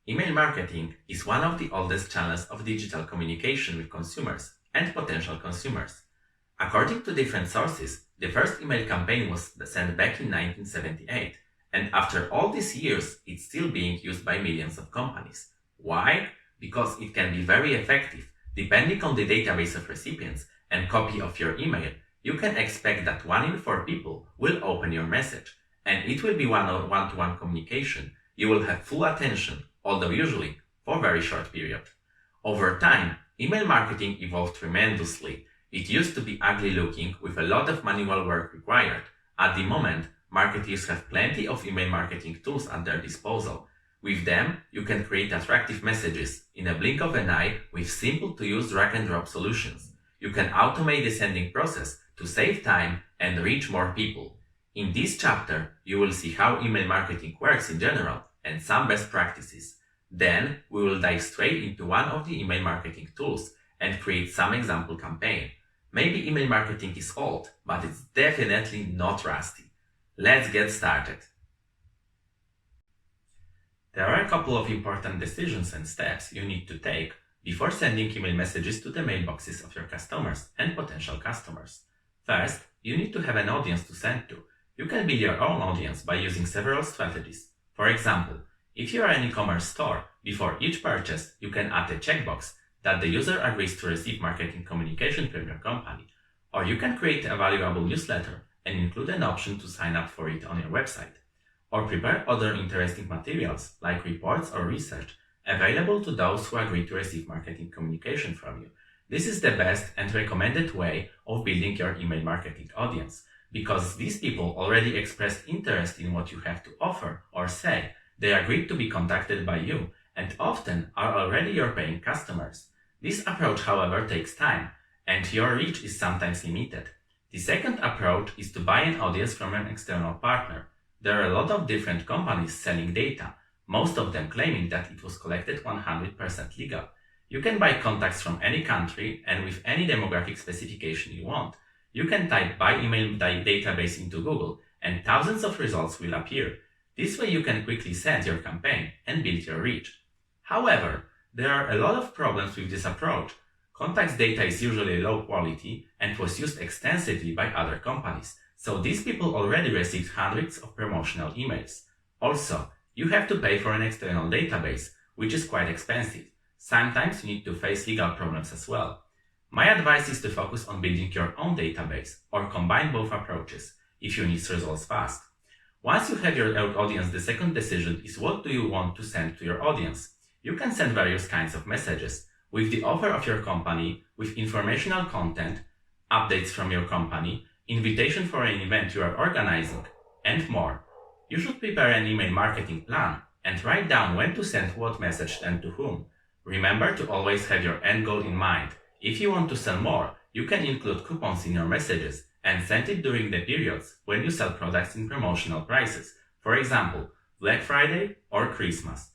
Email marketing is one of the oldest channels of digital communication with consumers and potential consumers. According to different sources, the first email campaign was sent back in 1978, and after all these years, it's still being used by millions of companies. Why? Because it can be very effective. Depending on the database of recipients and copy of your email, you can expect that 1 in 4 people will open your message, and it will be one-to-one communication. You will have full attention, although usually for a very short period. Over time, email marketing evolved tremendously. It used to be ugly looking with a lot of manual work required. At the moment, marketers have plenty of email marketing tools at their disposal. With them, you can create attractive messages in a blink of an eye with simple to use drag and drop solutions. You can automate the sending process to save time and reach more people. In this chapter, you will see how email marketing works in general and some best practices. Then, we will dive straight into one of the email marketing tools and create some example campaign. Maybe email marketing is old, but it's definitely not rusty. Let's get started. There are a couple of important decisions and steps you need to take before sending email messages to the mailboxes of your customers and potential customers. First, you need to have an audience to send to. You can build your own audience by using several strategies. For example, if you are an e-commerce store, before each purchase, you can add a checkbox that the user agrees to receive marketing communication from your company. Or you can create a valuable newsletter and include an option to sign up for it on your website. Or prepare other interesting materials like reports or research available to those who agree to receive marketing communication from you. This is the best and recommended way of building your email marketing audience, because these people already expressed interest in what you have to offer or say. They agreed to be contacted by you and often are already your paying customers. This approach, however, takes time and your reach is sometimes limited. The second approach is to buy an audience from an external partner. There are a lot of different companies selling data, most of them claiming that it was collected 100% legal. You can buy contacts from any country and with any demographic specification you want. You can type buy email database into Google and thousands of results will appear. This way you can quickly send your campaign and build your reach. However, there are a lot of problems with this approach. Contacts data is usually low quality and was used extensively by other companies, so these people already received hundreds of promotional emails. Also, you have to pay for an external database, which is quite expensive. Sometimes you need to face legal problems as well. My advice is to focus on building your own database or combine both approaches if you need results fast. Once you have your audience, the second decision is what do you want to send to your audience. You can send various kinds of messages with the offer of your company, with informational content, updates from your company, invitation for an event you are organizing, and more. You should prepare an email marketing plan and write down when to send what message and to whom. Remember to always have your end goal in mind. If you want to sell more, you can include coupons in your messages and send it during the periods when you sell products in promotional prices, for example, Black Friday or Christmas.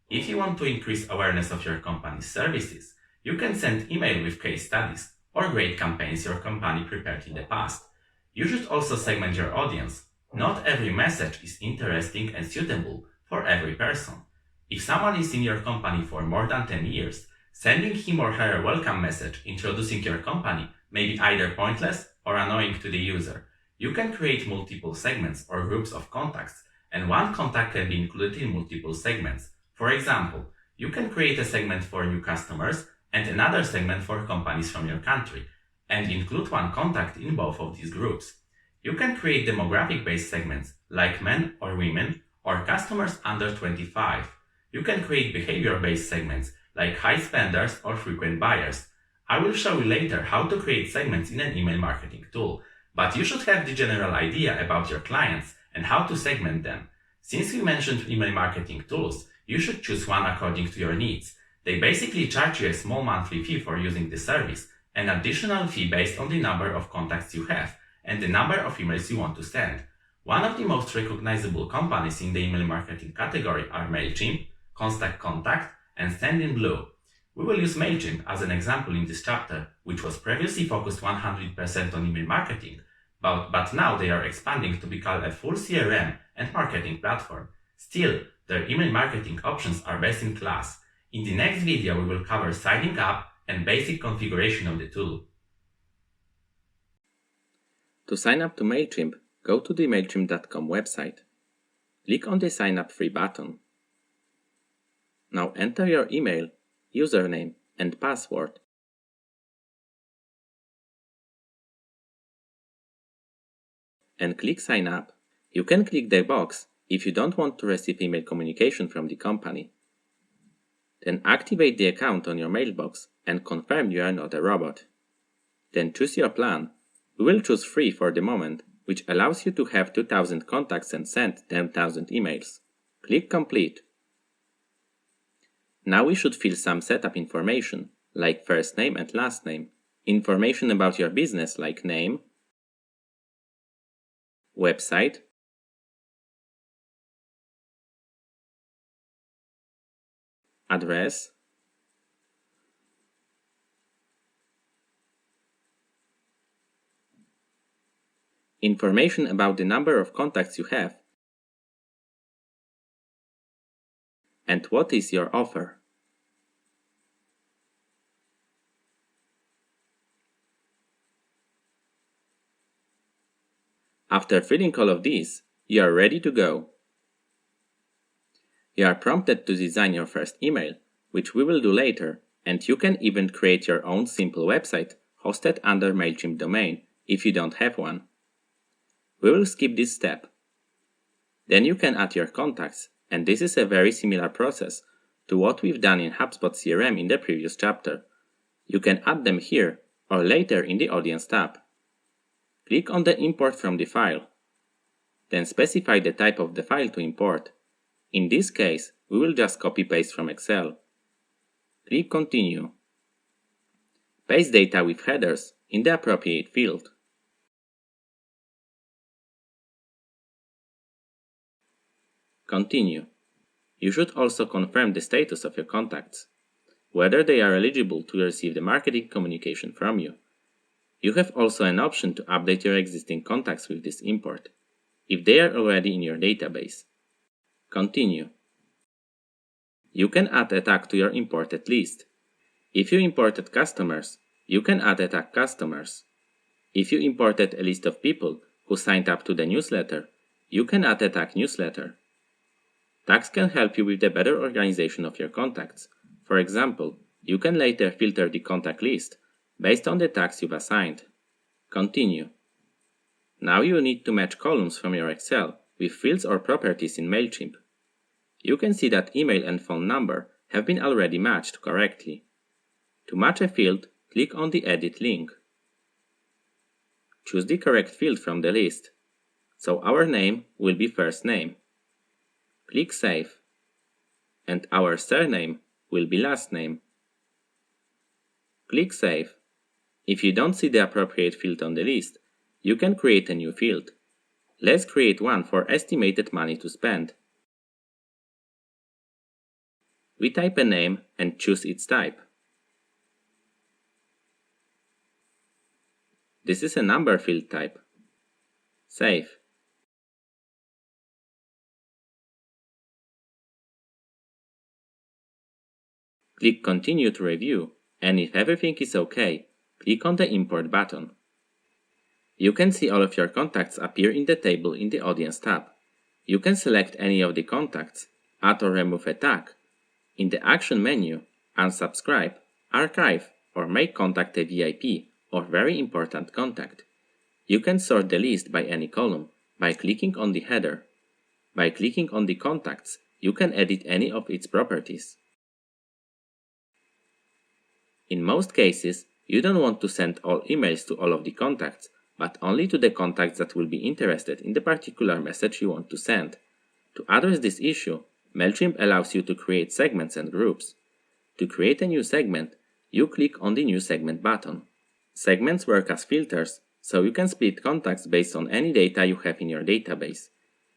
If you want to increase awareness of your company's services, you can send email with case studies or great campaigns your company prepared in the past. You should also segment your audience. Not every message is interesting and suitable for every person. If someone is in your company for more than 10 years, sending him or her a welcome message introducing your company may be either pointless or annoying to the user. You can create multiple segments or groups of contacts, and one contact can be included in multiple segments. For example, you can create a segment for new customers and another segment for companies from your country, and include one contact in both of these groups. You can create demographic-based segments like men or women or customers under 25. You can create behavior-based segments like high spenders or frequent buyers. I will show you later how to create segments in an email marketing tool, but you should have the general idea about your clients and how to segment them. Since we mentioned email marketing tools, you should choose one according to your needs. They basically charge you a small monthly fee for using the service, an additional fee based on the number of contacts you have and the number of emails you want to send. One of the most recognizable companies in the email marketing category are MailChimp, Contact Contact, and Sendinblue. We will use MailChimp as an example in this chapter, which was previously focused 100% on email marketing, but now they are expanding to become a full CRM and marketing platform. Still, Their email marketing options are best in class. In the next video, we will cover signing up and basic configuration of the tool. To sign up to MailChimp, go to the MailChimp.com website. Click on the Sign Up Free button. Now enter your email, username, and password. And click Sign Up. You can click the box if you don't want to receive email communication from the company. Then activate the account on your mailbox and confirm you are not a robot. Then choose your plan. We will choose free for the moment, which allows you to have 2000 contacts and send 10,000 emails. Click Complete. Now we should fill some setup information, like first name and last name, information about your business like name, website, address, information about the number of contacts you have, and what is your offer. After filling all of these, you are ready to go. You are prompted to design your first email, which we will do later, and you can even create your own simple website hosted under MailChimp domain if you don't have one. We will skip this step. Then you can add your contacts, and this is a very similar process to what we've done in HubSpot CRM in the previous chapter. You can add them here or later in the Audience tab. Click on the Import from the file. Then specify the type of the file to import. In this case, we will just copy-paste from Excel. Click Continue. Paste data with headers in the appropriate field. Continue. You should also confirm the status of your contacts, whether they are eligible to receive the marketing communication from you. You have also an option to update your existing contacts with this import, if they are already in your database. Continue. You can add a tag to your imported list. If you imported customers, you can add a tag customers. If you imported a list of people who signed up to the newsletter, you can add a tag newsletter. Tags can help you with the better organization of your contacts. For example, you can later filter the contact list based on the tags you've assigned. Continue. Now you need to match columns from your Excel with fields or properties in MailChimp. You can see that email and phone number have been already matched correctly. To match a field, click on the Edit link. Choose the correct field from the list. So our name will be first name. Click Save. And our surname will be last name. Click Save. If you don't see the appropriate field on the list, you can create a new field. Let's create one for estimated money to spend. We type a name and choose its type. This is a number field type. Save. Click Continue to review, and if everything is OK, click on the Import button. You can see all of your contacts appear in the table in the Audience tab. You can select any of the contacts, add or remove a tag. In the Action menu, unsubscribe, archive, or make contact a VIP or very important contact. You can sort the list by any column by clicking on the header. By clicking on the contacts, you can edit any of its properties. In most cases, you don't want to send all emails to all of the contacts, but only to the contacts that will be interested in the particular message you want to send. To address this issue, MailChimp allows you to create segments and groups. To create a new segment, you click on the New Segment button. Segments work as filters, so you can split contacts based on any data you have in your database.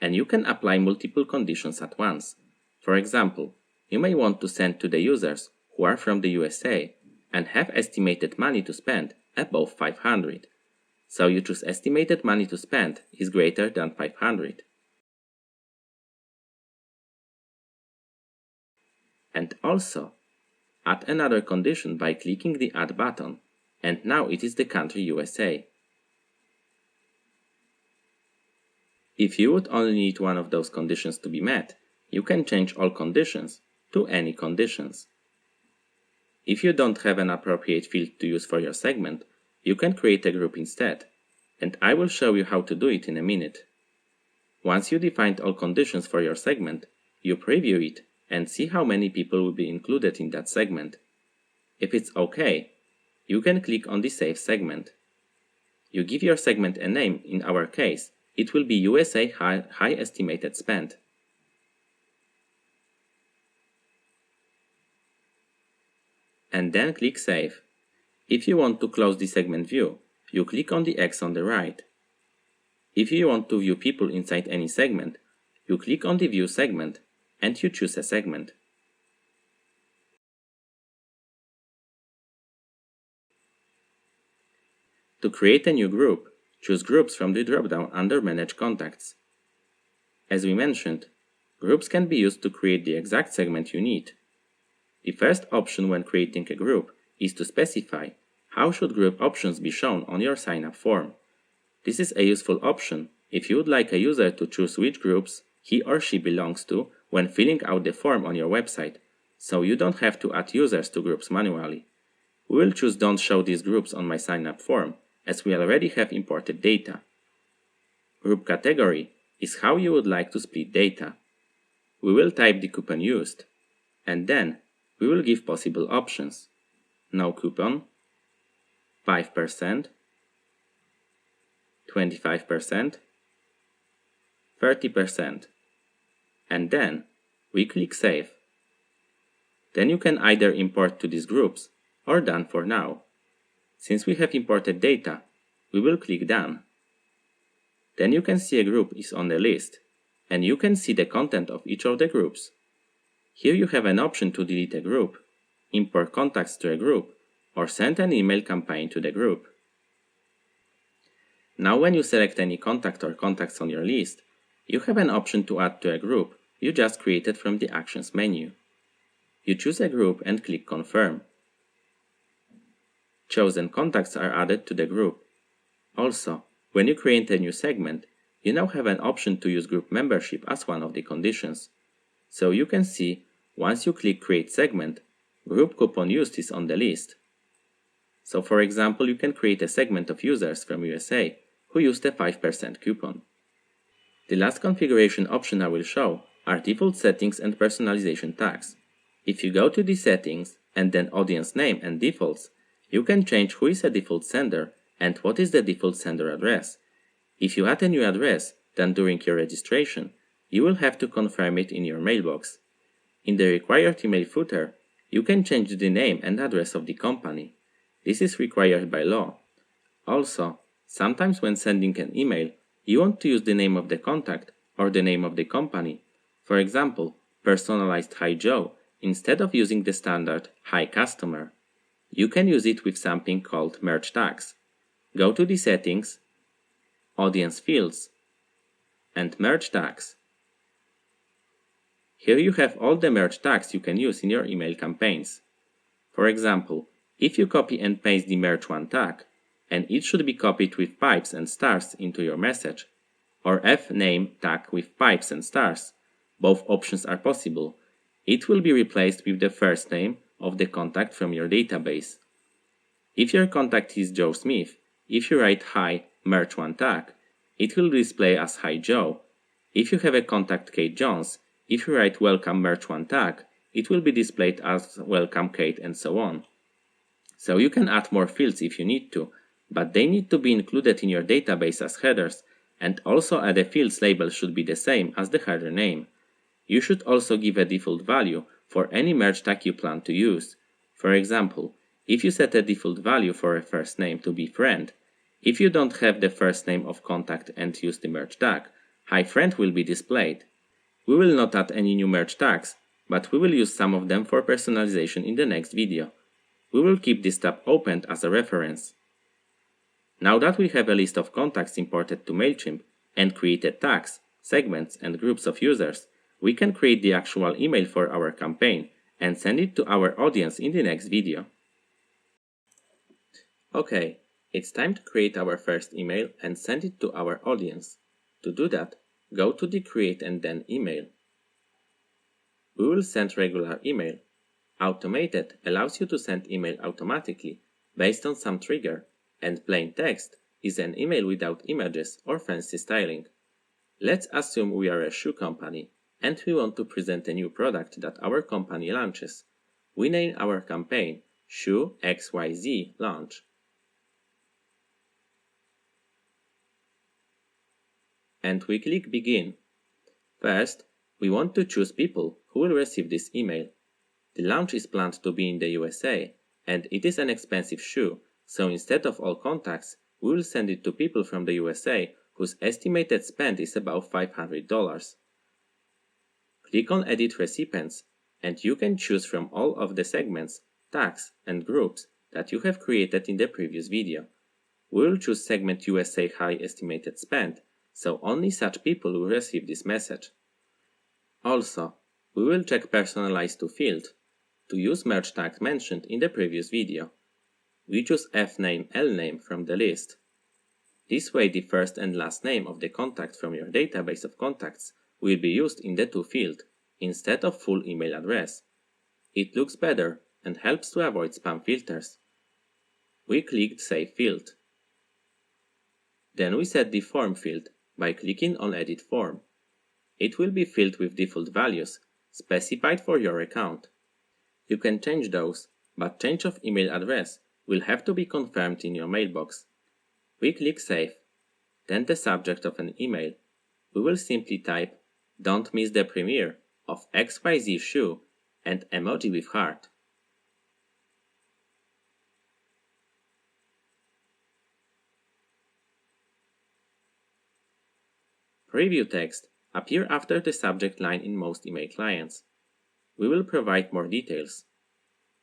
And you can apply multiple conditions at once. For example, you may want to send to the users who are from the USA and have estimated money to spend above 500. So you choose estimated money to spend is greater than 500. and also add another condition by clicking the Add button, and now it is the country USA. If you would only need one of those conditions to be met, you can change all conditions to any conditions. If you don't have an appropriate field to use for your segment, you can create a group instead, and I will show you how to do it in a minute. Once you defined all conditions for your segment, you preview it and see how many people will be included in that segment. If it's OK, you can click on the Save segment. You give your segment a name. In our case, it will be USA High Estimated Spend. And then click Save. If you want to close the segment view, you click on the X on the right. If you want to view people inside any segment, you click on the View segment and you choose a segment. To create a new group, choose Groups from the drop-down under Manage Contacts. As we mentioned, groups can be used to create the exact segment you need. The first option when creating a group is to specify how should group options be shown on your sign-up form. This is a useful option if you would like a user to choose which groups he or she belongs to when filling out the form on your website, so you don't have to add users to groups manually. We will choose Don't show these groups on my sign-up form, as we already have imported data. Group category is how you would like to split data. We will type the coupon used, and then we will give possible options: no coupon, 5%, 25%, 30%, and then we click Save. Then you can either import to these groups or Done for now. Since we have imported data, we will click Done. Then you can see a group is on the list, and you can see the content of each of the groups. Here you have an option to delete a group, import contacts to a group, or send an email campaign to the group. Now when you select any contact or contacts on your list, you have an option to add to a group you just created from the Actions menu. You choose a group and click Confirm. Chosen contacts are added to the group. Also, when you create a new segment, you now have an option to use group membership as one of the conditions. So you can see, once you click Create Segment, group coupon used is on the list. So for example, you can create a segment of users from USA who used a 5% coupon. The last configuration option I will show are default settings and personalization tags. If you go to the settings and then audience name and defaults, you can change who is a default sender and what is the default sender address. If you add a new address, then during your registration, you will have to confirm it in your mailbox. In the required email footer, you can change the name and address of the company. This is required by law. Also, sometimes when sending an email, you want to use the name of the contact or the name of the company. For example, personalized Hi Joe instead of using the standard Hi Customer. You can use it with something called merge tags. Go to the settings, audience fields, and merge tags. Here you have all the merge tags you can use in your email campaigns. For example, if you copy and paste the merge one tag, and it should be copied with pipes and stars into your message, or fname tag with pipes and stars, both options are possible. It will be replaced with the first name of the contact from your database. If your contact is Joe Smith, if you write Hi merge one tag, it will display as Hi Joe. If you have a contact Kate Jones, if you write Welcome merge one tag, it will be displayed as Welcome Kate, and so on. So you can add more fields if you need to, but they need to be included in your database as headers, and also the fields label should be the same as the header name. You should also give a default value for any merge tag you plan to use. For example, if you set a default value for a first name to be friend, if you don't have the first name of contact and use the merge tag, Hi Friend will be displayed. We will not add any new merge tags, but we will use some of them for personalization in the next video. We will keep this tab opened as a reference. Now that we have a list of contacts imported to MailChimp and created tags, segments, and groups of users, we can create the actual email for our campaign and send it to our audience in the next video. Okay, it's time to create our first email and send it to our audience. To do that, go to the Create and then Email. We will send regular email. Automated allows you to send email automatically based on some trigger, and plain text is an email without images or fancy styling. Let's assume we are a shoe company and we want to present a new product that our company launches. We name our campaign Shoe XYZ Launch. And we click Begin. First, we want to choose people who will receive this email. The launch is planned to be in the USA, and it is an expensive shoe, so instead of all contacts, we will send it to people from the USA whose estimated spend is about $500. Click on Edit Recipients, and you can choose from all of the segments, tags, and groups that you have created in the previous video. We will choose segment USA High Estimated Spend, so only such people will receive this message. Also, we will check Personalize to field to use merge tag mentioned in the previous video. We choose fname lname from the list. This way the first and last name of the contact from your database of contacts will be used in the to field instead of full email address. It looks better and helps to avoid spam filters. We clicked Save Field. Then we set the form field by clicking on Edit Form. It will be filled with default values specified for your account. You can change those, but change of email address will have to be confirmed in your mailbox. We click Save, then the subject of an email. We will simply type "Don't miss the premiere of XYZ shoe" and emoji with heart. Preview text appear after the subject line in most email clients. We will provide more details.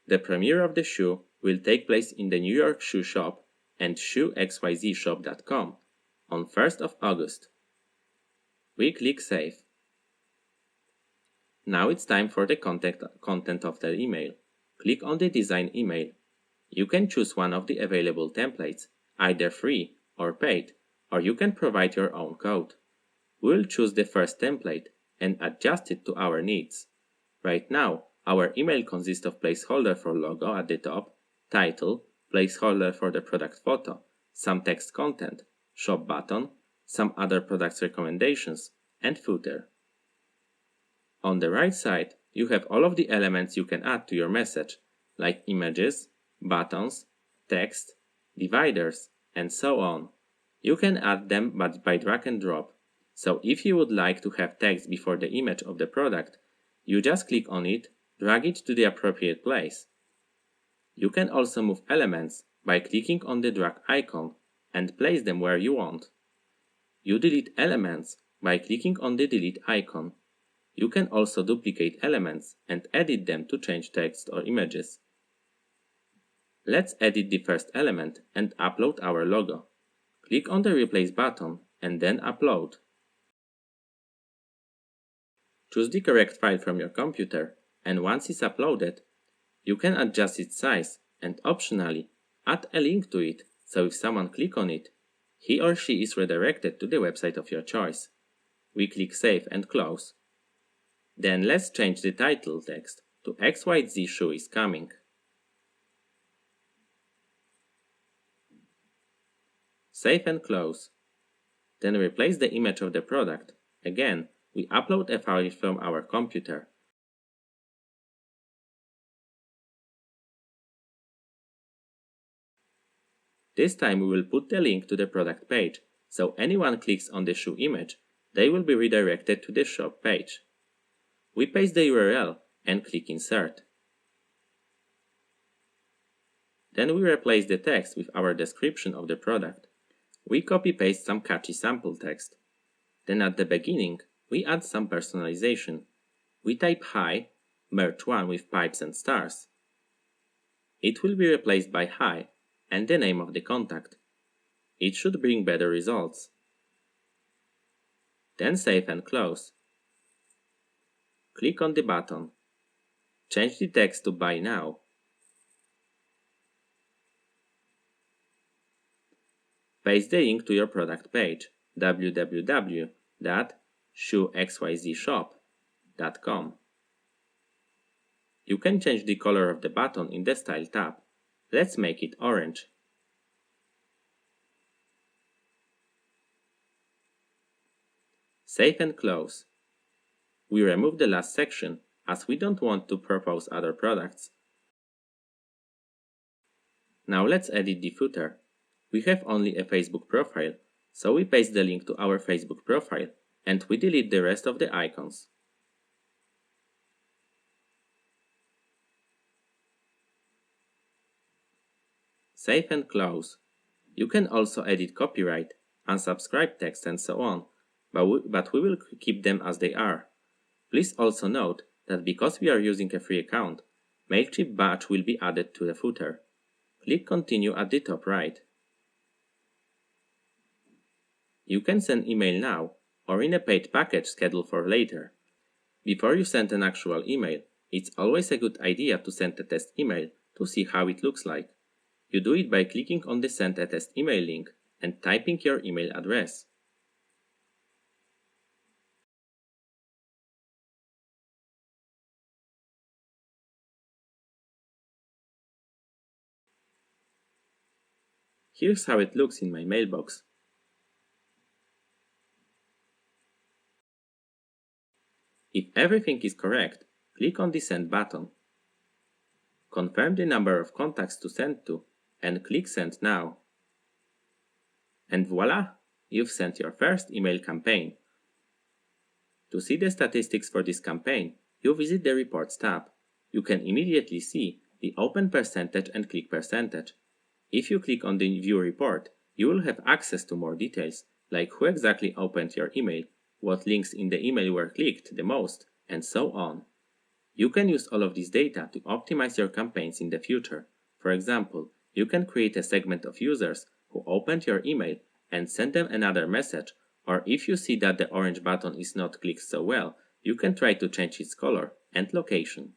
The premiere of the shoe will take place in the New York Shoe Shop and shoexyzshop.com on 1st of August. We click Save. Now it's time for the content of the email. Click on the Design Email. You can choose one of the available templates, either free or paid, or you can provide your own code. We'll choose the first template and adjust it to our needs. Right now, our email consists of placeholder for logo at the top, title, placeholder for the product photo, some text content, shop button, some other products recommendations, and footer. On the right side, you have all of the elements you can add to your message, like images, buttons, text, dividers, and so on. You can add them by drag and drop. So if you would like to have text before the image of the product, you just click on it, drag it to the appropriate place. You can also move elements by clicking on the drag icon and place them where you want. You delete elements by clicking on the delete icon. You can also duplicate elements and edit them to change text or images. Let's edit the first element and upload our logo. Click on the Replace button and then Upload. Choose the correct file from your computer, and once it's uploaded, you can adjust its size and optionally add a link to it, so if someone clicks on it, he or she is redirected to the website of your choice. We click Save and Close. Then let's change the title text to XYZ shoe is coming. Save and close. Then replace the image of the product. Again, we upload a file from our computer. This time we will put the link to the product page, so anyone clicks on the shoe image, they will be redirected to the shop page. We paste the URL and click Insert. Then we replace the text with our description of the product. We copy-paste some catchy sample text. Then at the beginning, we add some personalization. We type "Hi," merge one with pipes and stars. It will be replaced by "Hi" and the name of the contact. It should bring better results. Then save and close. Click on the button. Change the text to Buy Now. Paste the link to your product page, www.shoexyzshop.com. You can change the color of the button in the Style tab. Let's make it orange. Save and close. We remove the last section as we don't want to propose other products. Now let's edit the footer. We have only a Facebook profile, so we paste the link to our Facebook profile and we delete the rest of the icons. Save and close. You can also edit copyright, unsubscribe text and so on, but we will keep them as they are. Please also note that because we are using a free account, MailChimp badge will be added to the footer. Click Continue at the top right. You can send email now or in a paid package scheduled for later. Before you send an actual email, it's always a good idea to send a test email to see how it looks like. You do it by clicking on the Send a Test Email link and typing your email address. Here's how it looks in my mailbox. If everything is correct, click on the Send button. Confirm the number of contacts to send to and click Send Now. And voila! You've sent your first email campaign. To see the statistics for this campaign, you visit the Reports tab. You can immediately see the open percentage and click percentage. If you click on the View Report, you will have access to more details, like who exactly opened your email, what links in the email were clicked the most, and so on. You can use all of this data to optimize your campaigns in the future. For example, you can create a segment of users who opened your email and send them another message, or if you see that the orange button is not clicked so well, you can try to change its color and location.